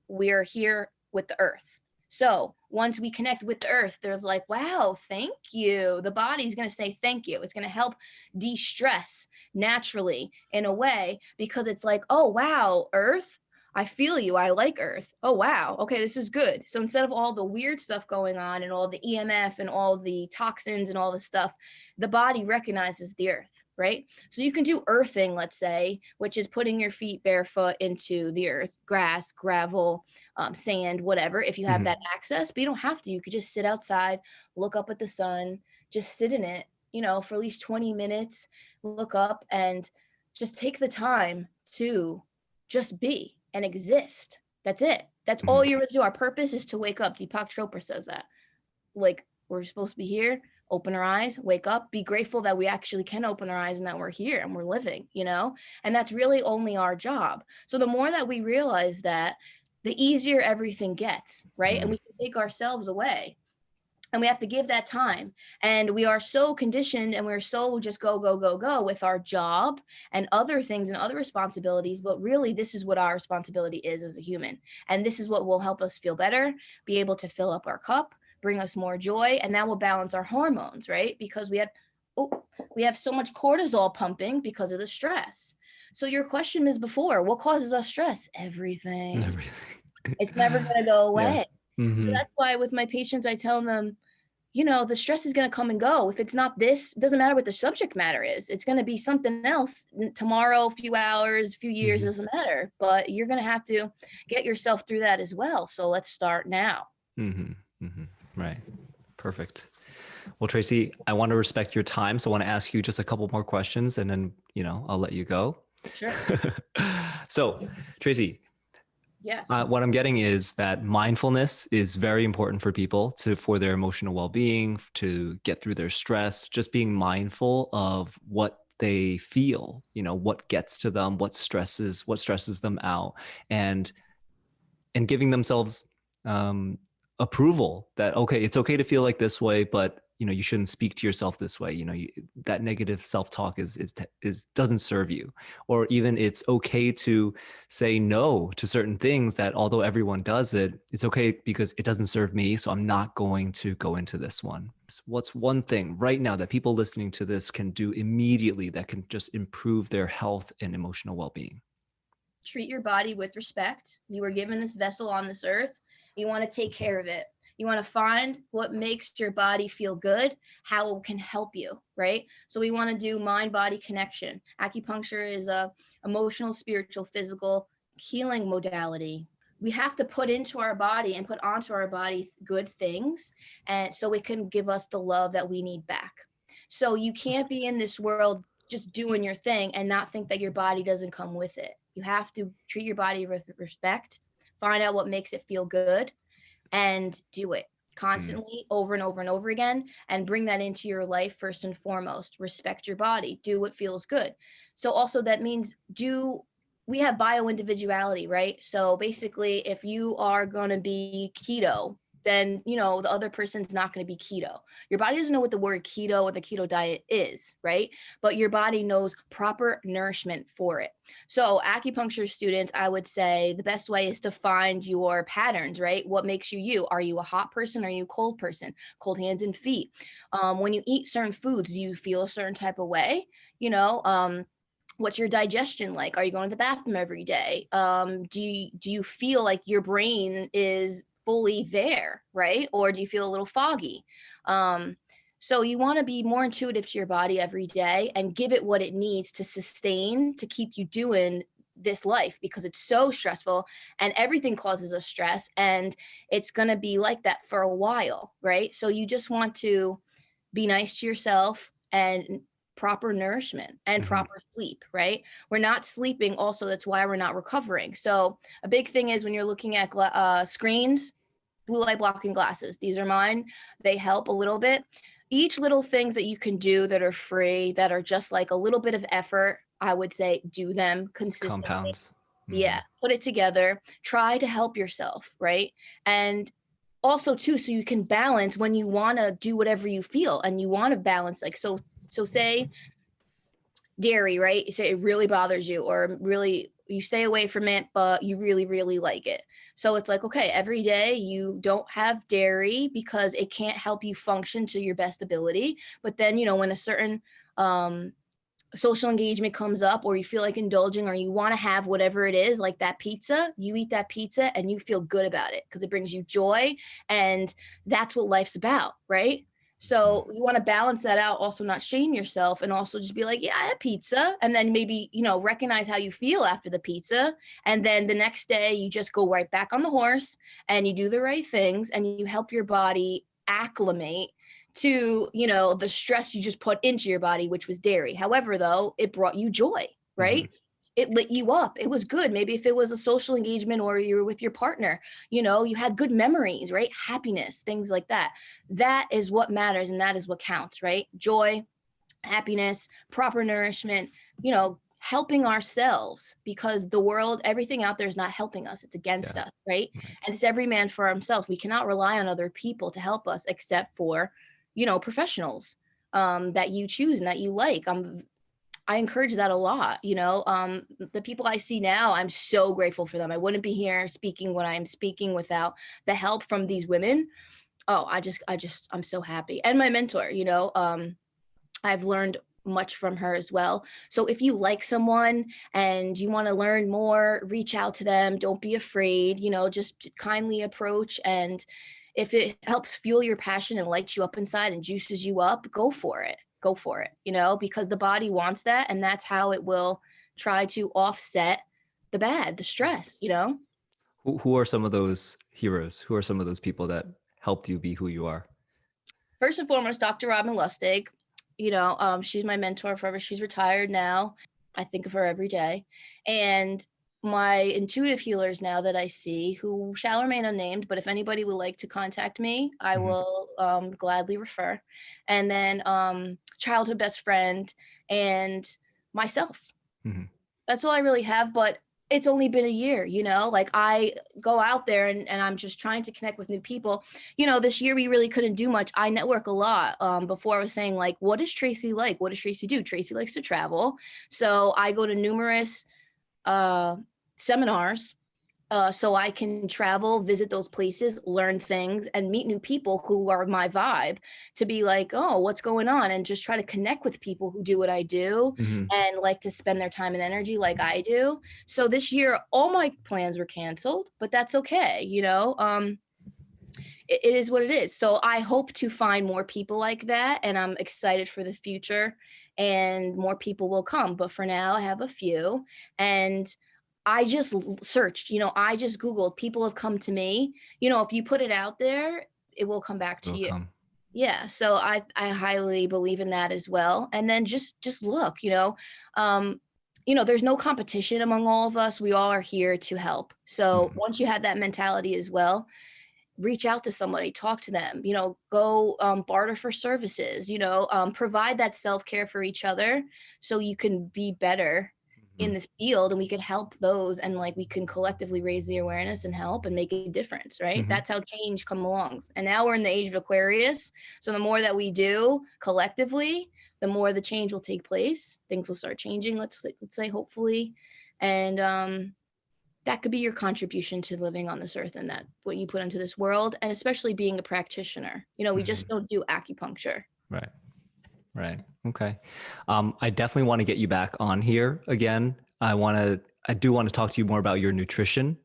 we are here with the earth. So once we connect with the earth, there's like, wow, thank you. The body's going to say thank you. It's going to help de-stress naturally in a way, because it's like, oh, wow, earth, I feel you. I like earth. Oh, wow. Okay, this is good. So instead of all the weird stuff going on and all the EMF and all the toxins and all the stuff, the body recognizes the earth, right? So you can do earthing, let's say, which is putting your feet barefoot into the earth, grass, gravel, sand, whatever, if you have Mm-hmm. that access. But you don't have to. You could just sit outside, look up at the sun, just sit in it, for at least 20 minutes, look up and just take the time to just be and exist. That's it. That's all Mm-hmm. you're going to do. Our purpose is to wake up. Deepak Chopra says that. Like, we're supposed to be here, open our eyes, wake up, be grateful that we actually can open our eyes and that we're here and we're living, and that's really only our job. So the more that we realize that, the easier everything gets, right? And we can take ourselves away. And we have to give that time. And we are so conditioned and we're so just go, go, go, go with our job and other things and other responsibilities. But really, this is what our responsibility is as a human. And this is what will help us feel better, be able to fill up our cup, bring us more joy. And that will balance our hormones, right? Because we have so much cortisol pumping because of the stress. So your question is before, what causes us stress? Everything. Everything. It's never going to go Yeah. away. So Mm-hmm. that's why with my patients, I tell them, the stress is going to come and go. If it's not this, it doesn't matter what the subject matter is. It's going to be something else tomorrow, a few hours, a few years, Mm-hmm. doesn't matter. But you're going to have to get yourself through that as well. So let's start now. Mm-hmm. Mm-hmm. Right. Perfect. Well, Tracy, I want to respect your time. So I want to ask you just a couple more questions and then, I'll let you go. Sure. So, Tracy, Yes. what I'm getting is that mindfulness is very important for people for their emotional well-being, to get through their stress, just being mindful of what they feel, what gets to them, what stresses them out, and giving themselves approval that, okay, it's okay to feel like this way, but you shouldn't speak to yourself this way. That negative self-talk is doesn't serve you. Or even it's okay to say no to certain things that, although everyone does it, it's okay because it doesn't serve me, so I'm not going to go into this one. What's one thing right now that people listening to this can do immediately that can just improve their health and emotional well-being? Treat your body with respect. You were given this vessel on this earth. You want to take care of it. You want to find what makes your body feel good, how it can help you, right? So we want to do mind-body connection. Acupuncture is a emotional, spiritual, physical healing modality. We have to put into our body and put onto our body good things, and so it can give us the love that we need back. So you can't be in this world just doing your thing and not think that your body doesn't come with it. You have to treat your body with respect, find out what makes it feel good, and do it constantly over and over and over again, and bring that into your life. First and foremost, respect your body, do what feels good. So also that means we have bio individuality, right? So basically, if you are going to be keto, then the other person's not going to be keto. Your body doesn't know what the word keto or the keto diet is, right? But your body knows proper nourishment for it. So acupuncture students, I would say the best way is to find your patterns, right? What makes you you? Are you a hot person? Are you a cold person? Cold hands and feet. When you eat certain foods, do you feel a certain type of way? What's your digestion like? Are you going to the bathroom every day? Do you feel like your brain is fully there, right? Or do you feel a little foggy? So you want to be more intuitive to your body every day and give it what it needs to sustain, to keep you doing this life, because it's so stressful and everything causes us stress, and it's going to be like that for a while, right? So you just want to be nice to yourself and proper nourishment and proper sleep, right? We're not sleeping also, that's why we're not recovering. So a big thing is when you're looking at screens, blue light blocking glasses, these are mine, they help a little bit. Each little things that you can do that are free, that are just like a little bit of effort, I would say do them consistently. Compounds. Yeah, put it together, try to help yourself, right? And also too, so you can balance when you want to do whatever you feel and you want to balance, like, so say dairy, right? Say it really bothers you, or really you stay away from it, but you really, really like it. So it's like, okay, every day you don't have dairy because it can't help you function to your best ability. But then, you know, when a certain social engagement comes up, or you feel like indulging, or you want to have whatever it is, like that pizza, you eat that pizza and you feel good about it because it brings you joy. And that's what life's about, right? So you want to balance that out, also not shame yourself, and also just be like, yeah, I had pizza. And then maybe, you know, recognize how you feel after the pizza. And then the next day you just go right back on the horse and you do the right things and you help your body acclimate to, you know, the stress you just put into your body, which was dairy. However, though, it brought you joy, right? It lit you up. It was good. Maybe if it was a social engagement or you were with your partner, you know, you had good memories, right? Happiness, things like that. That is what matters and that is what counts, right? Joy, happiness, proper nourishment, you know, helping ourselves, because the world, everything out there is not helping us. It's against us, right? And it's every man for himself. We cannot rely on other people to help us except for, you know, professionals that you choose and that you like. I encourage that a lot, you know. The people I see now, I'm so grateful for them. I wouldn't be here speaking when I'm speaking without the help from these women. Oh, I'm so happy. And my mentor, you know, I've learned much from her as well. So if you like someone and you want to learn more, reach out to them. Don't be afraid, you know, just kindly approach. And if it helps fuel your passion and lights you up inside and juices you up, go for it. Go for it, you know, because the body wants that. And that's how it will try to offset the stress, you know? Who are some of those heroes? Who are some of those people that helped you be who you are? First and foremost, Dr. Robin Lustig, you know, she's my mentor forever. She's retired now. I think of her every day. And my intuitive healers now that I see, who shall remain unnamed, but if anybody would like to contact me, I will gladly refer. And then childhood best friend and myself. That's all I really have, but it's only been a year, you know, like I go out there and I'm just trying to connect with new people. You know, this year we really couldn't do much. I network a lot. Before I was saying, like, what is Tracy like? What does Tracy do? Tracy likes to travel. So I go to numerous seminars so I can travel, visit those places, learn things, and meet new people who are my vibe, to be like, oh, what's going on? And just try to connect with people who do what I do and like to spend their time and energy like I do. So this year, all my plans were canceled, but that's okay. You know, it is what it is. So I hope to find more people like that, and I'm excited for the future, and more people will come. But for now, I have a few, and I just searched, you know, I just Googled, people have come to me. You know, if you put it out there, it will come back to you. Yeah. So I highly believe in that as well. And then just look, you know, there's no competition among all of us. We all are here to help. So once you have that mentality as well, reach out to somebody, talk to them, you know, go barter for services, you know, provide that self-care for each other so you can be better in this field, and we could help those, and like we can collectively raise the awareness and help and make a difference, right? That's how change comes along. And now we're in the age of Aquarius, so the more that we do collectively, the more the change will take place. Things will start changing, let's say hopefully. And that could be your contribution to living on this earth, and that what you put into this world, and especially being a practitioner. You know, we just don't do acupuncture. Right. Okay. I definitely want to get you back on here again. I do want to talk to you more about your nutrition,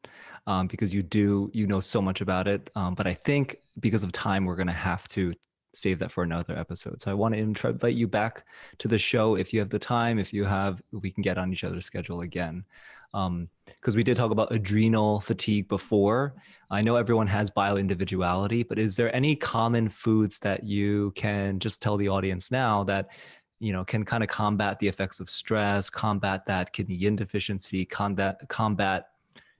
because you know so much about it. But I think because of time, we're going to have to save that for another episode. So I want to invite you back to the show if you have the time. We can get on each other's schedule again. Because we did talk about adrenal fatigue before. I know everyone has bioindividuality, but is there any common foods that you can just tell the audience now that can kind of combat the effects of stress, combat that kidney yin deficiency, combat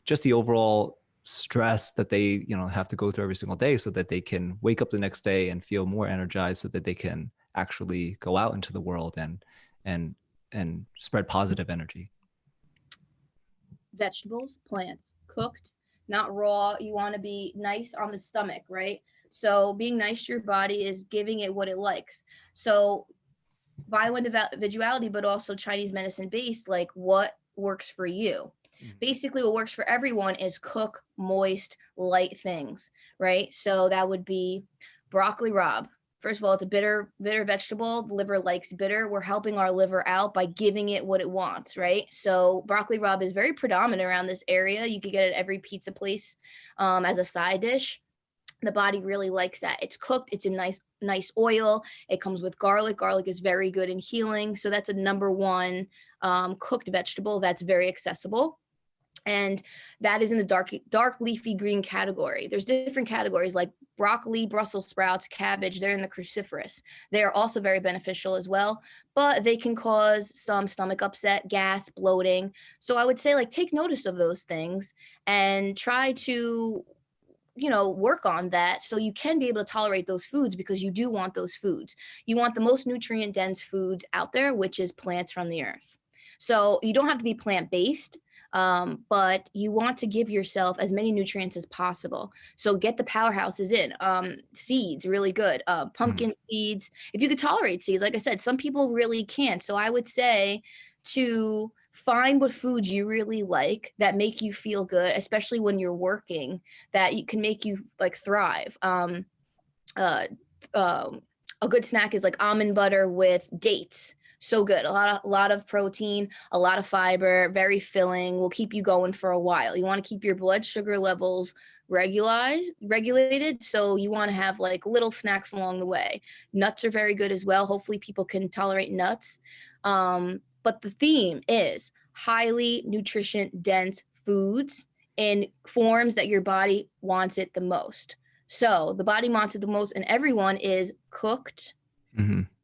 just the overall stress that they, have to go through every single day, so that they can wake up the next day and feel more energized, so that they can actually go out into the world and and spread positive energy. Vegetables, plants, cooked, not raw. You want to be nice on the stomach, right? So being nice to your body is giving it what it likes. So bioindividuality, but also Chinese medicine based, like what works for you. Basically, what works for everyone is cook, moist, light things, right? So that would be broccoli rabe. First of all, it's a bitter vegetable. The liver likes bitter. We're helping our liver out by giving it what it wants, right? So broccoli rabe is very predominant around this area. You could get it at every pizza place as a side dish. The body really likes that. It's cooked. It's in nice oil. It comes with garlic. Garlic is very good in healing. So that's a number one cooked vegetable that's very accessible. And that is in the dark leafy green category. There's different categories like broccoli, Brussels sprouts, cabbage. They're in the cruciferous. They are also very beneficial as well, but they can cause some stomach upset, gas, bloating. So I would say, like, take notice of those things and try to work on that, so you can be able to tolerate those foods, because you do want those foods. You want the most nutrient dense foods out there, which is plants from the earth. So you don't have to be plant-based, but you want to give yourself as many nutrients as possible. So get the powerhouses in. Seeds, really good. Pumpkin seeds. If you could tolerate seeds, like I said, some people really can't. So I would say to find what foods you really like that make you feel good, especially when you're working, that you can make you like thrive. A good snack is like almond butter with dates. So good. A lot of protein, a lot of fiber, very filling, will keep you going for a while. You want to keep your blood sugar levels regulated. So you want to have like little snacks along the way. Nuts are very good as well. Hopefully people can tolerate nuts. But the theme is highly nutrition dense foods in forms that your body wants it the most. So the body wants it the most, and everyone is cooked,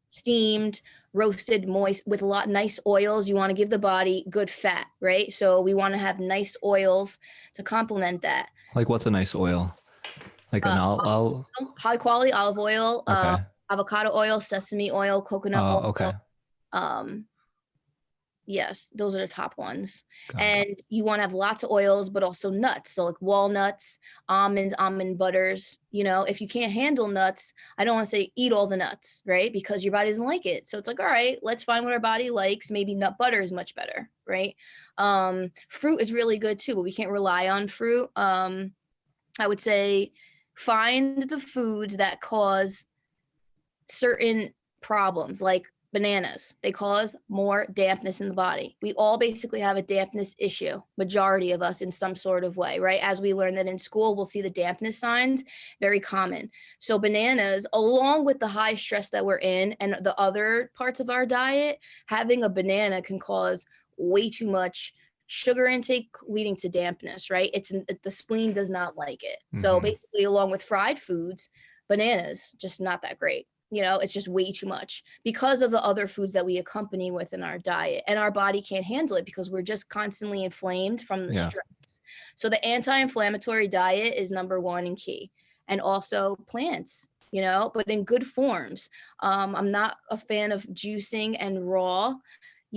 steamed, roasted, moist, with a lot nice oils. You want to give the body good fat, right? So we want to have nice oils to complement that. Like, what's a nice oil? Like an high quality olive oil, okay. Avocado oil, sesame oil, coconut oil. Okay. Yes, those are the top ones. Got and it. You want to have lots of oils, but also nuts. So like walnuts, almonds, almond butters. If you can't handle nuts, I don't want to say eat all the nuts, right? Because your body doesn't like it. So it's like, all right, let's find what our body likes. Maybe nut butter is much better, right? Fruit is really good too, but we can't rely on fruit. I would say find the foods that cause certain problems, like bananas. They cause more dampness in the body. We all basically have a dampness issue, majority of us in some sort of way, right? As we learn that in school, we'll see the dampness signs, very common. So bananas, along with the high stress that we're in and the other parts of our diet, having a banana can cause way too much sugar intake, leading to dampness, right? The spleen does not like it. So basically, along with fried foods, bananas, just not that great. It's just way too much because of the other foods that we accompany with in our diet, and our body can't handle it because we're just constantly inflamed from the stress. So the anti-inflammatory diet is number one and key. And also plants, but in good forms. I'm not a fan of juicing and raw.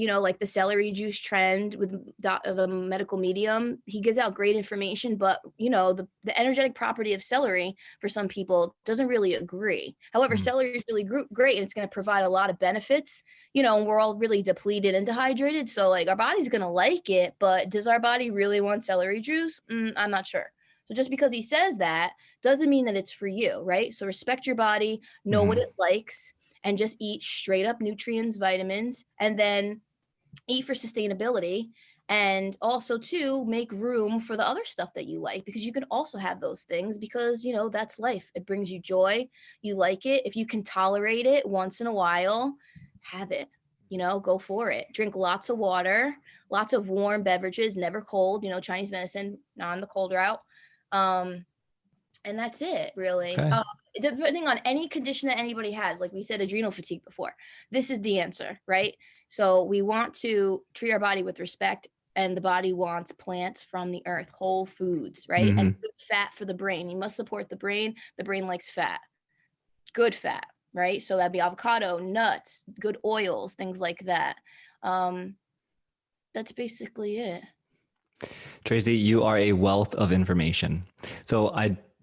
Like the celery juice trend with the medical medium, he gives out great information, but the energetic property of celery for some people doesn't really agree. However, celery is really great, and it's going to provide a lot of benefits, and we're all really depleted and dehydrated. So like our body's going to like it, but does our body really want celery juice? I'm not sure. So just because he says that doesn't mean that it's for you, right? So respect your body, know what it likes, and just eat straight up nutrients, vitamins, and then eat for sustainability. And also to make room for the other stuff that you like, because you can also have those things, because that's life. It brings you joy. You like it. If you can tolerate it once in a while, have it. Go for it. Drink lots of water, lots of warm beverages, never cold. Chinese medicine, not on the cold route. And that's it, really. Okay. Depending on any condition that anybody has, like we said, adrenal fatigue before, this is the answer, right? So we want to treat our body with respect, and the body wants plants from the earth, whole foods, right? And Mm-hmm. good fat for the brain. You must support the brain. The brain likes fat, good fat, right? So that'd be avocado, nuts, good oils, things like that. Um, that's basically it. Tracy, you are a wealth of information. So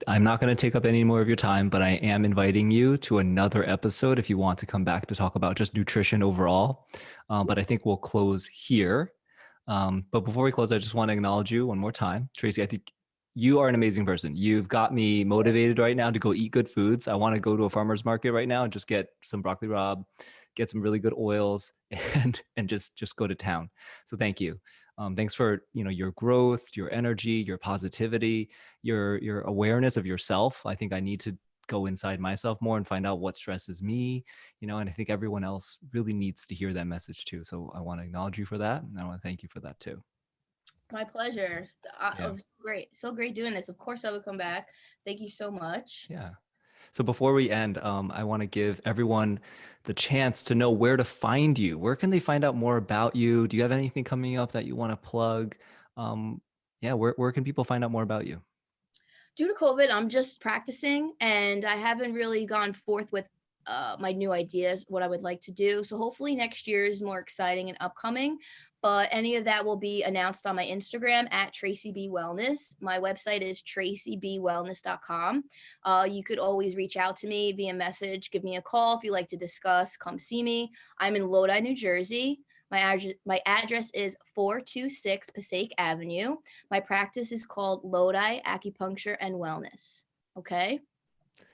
I'm not going to take up any more of your time, but I am inviting you to another episode if you want to come back to talk about just nutrition overall. But I think we'll close here. But before we close, I just want to acknowledge you one more time. Tracy, I think you are an amazing person. You've got me motivated right now to go eat good foods. I want to go to a farmer's market right now and just get some broccoli rabe, get some really good oils, and just go to town. So thank you. Thanks for your growth, your energy, your positivity, your awareness of yourself. I think I need to go inside myself more and find out what stresses me, and I think everyone else really needs to hear that message too. So I want to acknowledge you for that, and I want to thank you for that too. My pleasure. It Yeah. was great. So great doing this. Of course, I would come back. Thank you so much. Yeah. So before we end, I want to give everyone the chance to know where to find you. Where can they find out more about you? Do you have anything coming up that you want to plug? Yeah, where can people find out more about you? Due to COVID, I'm just practicing and I haven't really gone forth with my new ideas, what I would like to do. So hopefully next year is more exciting and upcoming. But any of that will be announced on my Instagram at Tracy B Wellness. My website is tracybwellness.com. You could always reach out to me via message, give me a call if you like to discuss, come see me. I'm in Lodi, New Jersey. My address is 426 Passaic Avenue. My practice is called Lodi Acupuncture and Wellness. Okay.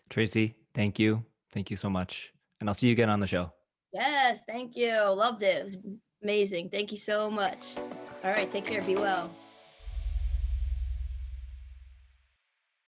Tracy, thank you. Thank you so much. And I'll see you again on the show. Yes. Thank you. Loved it. It was amazing. Thank you so much. All right. Take care. Be well.